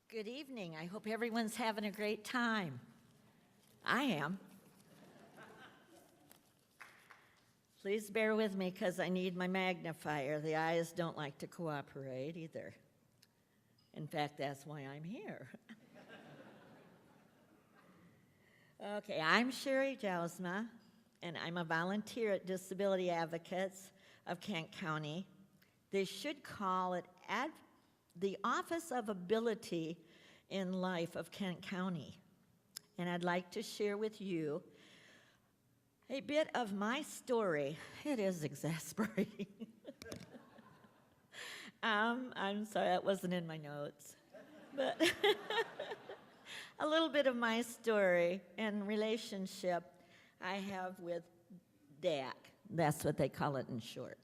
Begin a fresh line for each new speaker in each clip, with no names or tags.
Good evening. I hope everyone's having a great time. I am. Please bear with me because I need my magnifier. The eyes don't like to cooperate either. In fact, that's why I'm here. Okay, I'm Sherry Jousma, and I'm a volunteer at Disability Advocates of Kent County. They should call it the Office of Ability in Life of Kent County. And I'd like to share with you a bit of my story. It is exasperating. I'm sorry, that wasn't in my notes. But a little bit of my story and relationship I have with DAC. That's what they call it in short.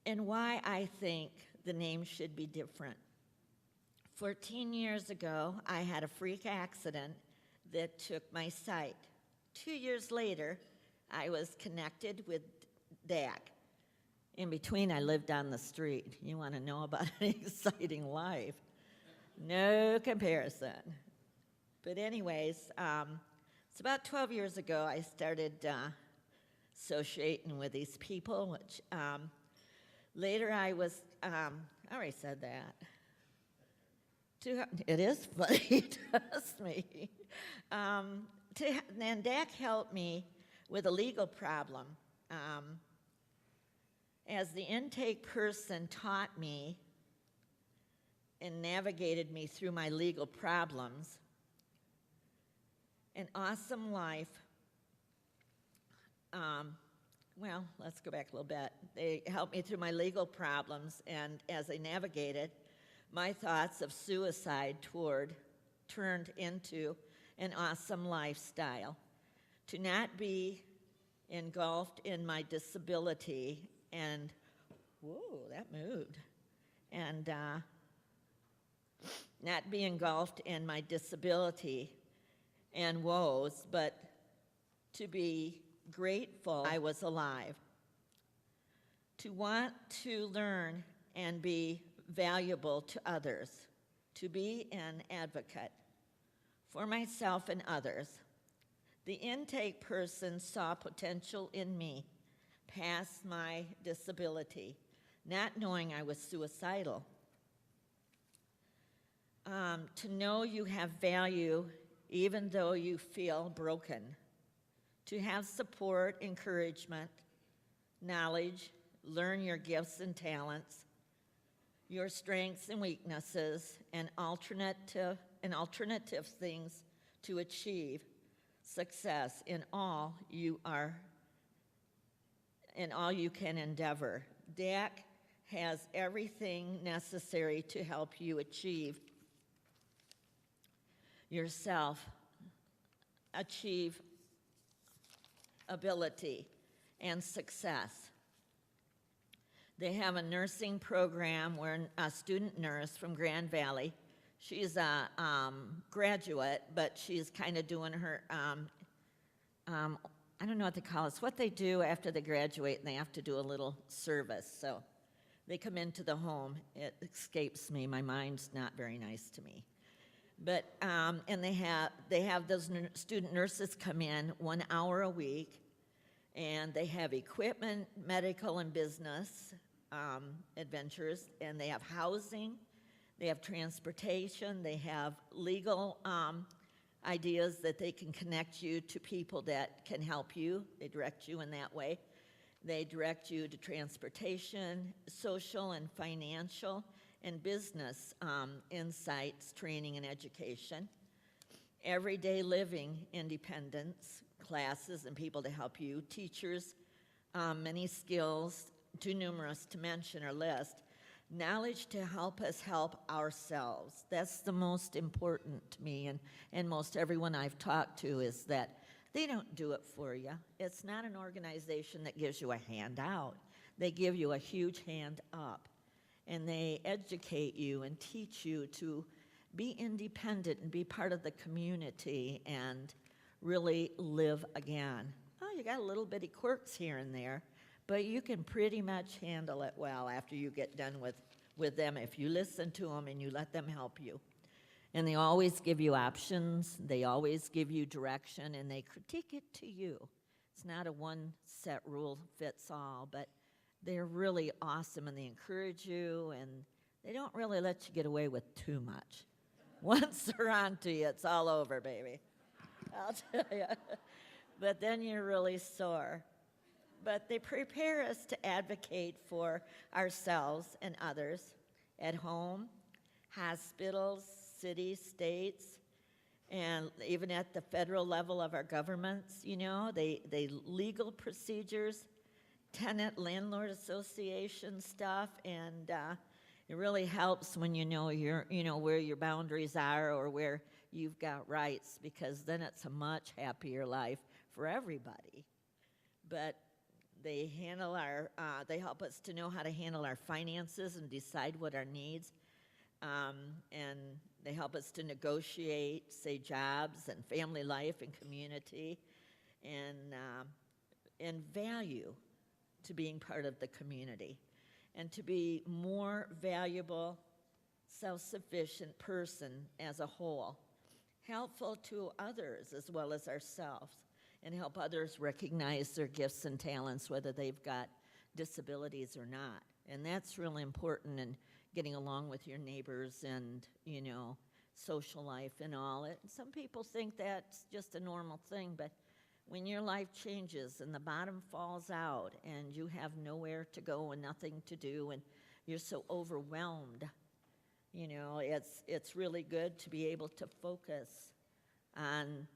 And why I think the name should be different. 14 years ago, I had a freak accident that took my sight. 2 years later, I was connected with DAC. In between, I lived on the street. You want to know about an exciting life? No comparison. But anyways, it's about 12 years ago I started associating with these people, which later I was, I already said that. It is funny, trust me. And DAC helped me with a legal problem. As the intake person taught me and navigated me through my legal problems, an awesome life. Well, let's go back a little bit. They helped me through my legal problems, and as I navigated, my thoughts of suicide turned into an awesome lifestyle. To not be engulfed in my disability and, whoa, that moved, and not be engulfed in my disability and woes, but to be grateful I was alive. To want to learn and be valuable to others, to be an advocate for myself and others. The intake person saw potential in me past my disability, not knowing I was suicidal. To know you have value even though you feel broken. To have support, encouragement, knowledge, learn your gifts and talents, your strengths and weaknesses, and alternative things to achieve success in all you can endeavor. DAC has everything necessary to help you achieve yourself, achieve ability and success. They have a nursing program where a student nurse from Grand Valley, she's a graduate, but she's kind of doing her, I don't know what they call it. It's what they do after they graduate and they have to do a little service. So they come into the home. It escapes me. My mind's not very nice to me. But, and they have those student nurses come in 1 hour a week, and they have equipment, medical, and business adventures, and they have housing, they have transportation, they have legal ideas that they can connect you to people that can help you. They direct you in that way. They direct you to transportation, social and financial, and business insights, training, and education. Everyday living, independence, classes and people to help you, teachers, many skills, too numerous to mention or list, knowledge to help us help ourselves. That's the most important to me, and most everyone I've talked to is that they don't do it for you. It's not an organization that gives you a handout. They give you a huge hand up, and they educate you and teach you to be independent and be part of the community and really live again. Oh, you got a little bitty quirks here and there, but you can pretty much handle it well after you get done with with them if you listen to them and you let them help you. And they always give you options, they always give you direction, and they critique it to you. It's not a one set rule fits all, but they're really awesome and they encourage you, and they don't really let you get away with too much. Once they're on to you, it's all over, baby. I'll tell you. But then you're really sore. But they prepare us to advocate for ourselves and others at home, hospitals, cities, states, and even at the federal level of our governments. They legal procedures, tenant landlord association stuff, and it really helps when you know where your boundaries are or where you've got rights, because then it's a much happier life for everybody. But they help us to know how to handle our finances and decide what our needs, and they help us to negotiate, say, jobs and family life and community, and value to being part of the community, and to be more valuable, self-sufficient person as a whole, helpful to others as well as ourselves, and help others recognize their gifts and talents, whether they've got disabilities or not. And that's really important in getting along with your neighbors and, social life and all. Some people think that's just a normal thing, but when your life changes and the bottom falls out and you have nowhere to go and nothing to do and you're so overwhelmed, it's really good to be able to focus on,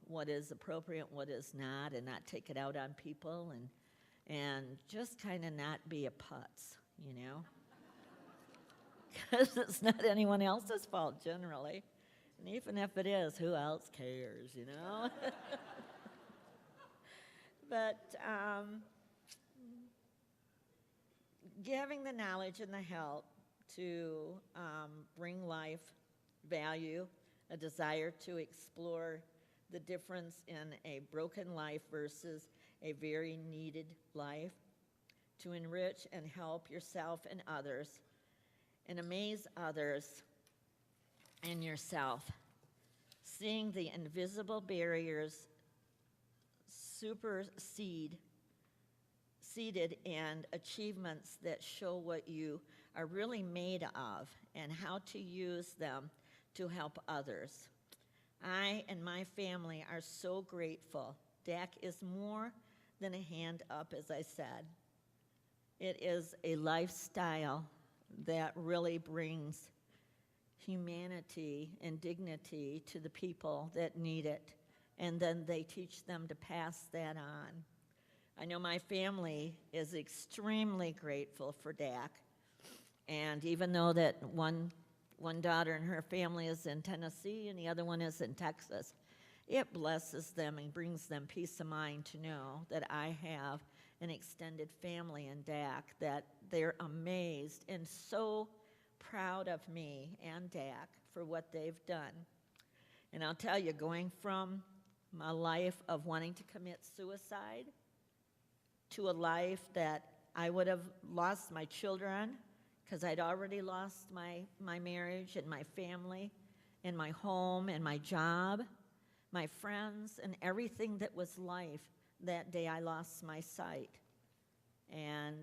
what is appropriate, what is not, and not take it out on people, and just kind of not be a putz, because it's not anyone else's fault generally. And even if it is, who else cares, But having the knowledge and the help to bring life value, a desire to explore the difference in a broken life versus a very needed life, to enrich and help yourself and others, and amaze others and yourself, seeing the invisible barriers seated and achievements that show what you are really made of and how to use them to help others. I and my family are so grateful. DAC is more than a hand up, as I said. It is a lifestyle that really brings humanity and dignity to the people that need it, and then they teach them to pass that on. I know my family is extremely grateful for DAC, and even though that one daughter and her family is in Tennessee and the other one is in Texas, it blesses them and brings them peace of mind to know that I have an extended family in DAC, that they're amazed and so proud of me and DAC for what they've done. And I'll tell you, going from my life of wanting to commit suicide to a life that I would have lost my children, because I'd already lost my marriage and my family and my home and my job, my friends, and everything that was life. That day I lost my sight. And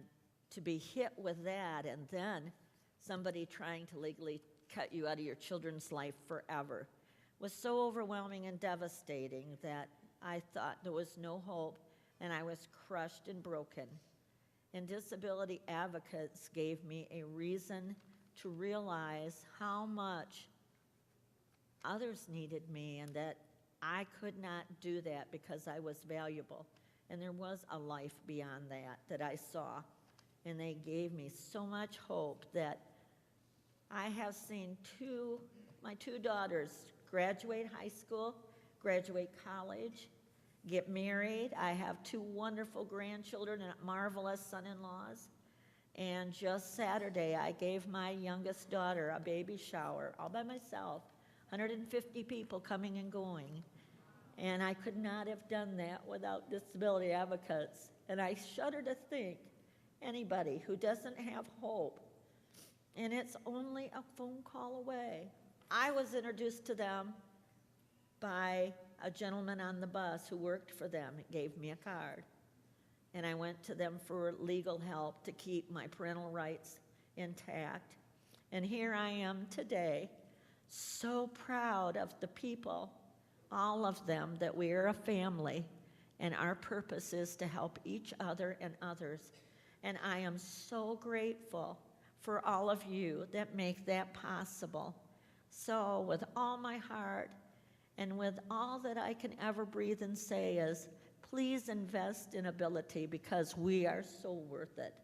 to be hit with that, and then somebody trying to legally cut you out of your children's life forever, was so overwhelming and devastating that I thought there was no hope, and I was crushed and broken. And disability advocates gave me a reason to realize how much others needed me, and that I could not do that because I was valuable. And there was a life beyond that I saw. And they gave me so much hope that I have seen my two daughters graduate high school, graduate college, get married. I have two wonderful grandchildren and marvelous son-in-laws. And just Saturday, I gave my youngest daughter a baby shower all by myself, 150 people coming and going. And I could not have done that without disability advocates. And I shudder to think anybody who doesn't have hope and it's only a phone call away. I was introduced to them by a gentleman on the bus who worked for them. It gave me a card. And I went to them for legal help to keep my parental rights intact. And here I am today, so proud of the people, all of them, that we are a family, and our purpose is to help each other and others. And I am so grateful for all of you that make that possible. So with all my heart and with all that I can ever breathe and say is, please invest in ability, because we are so worth it.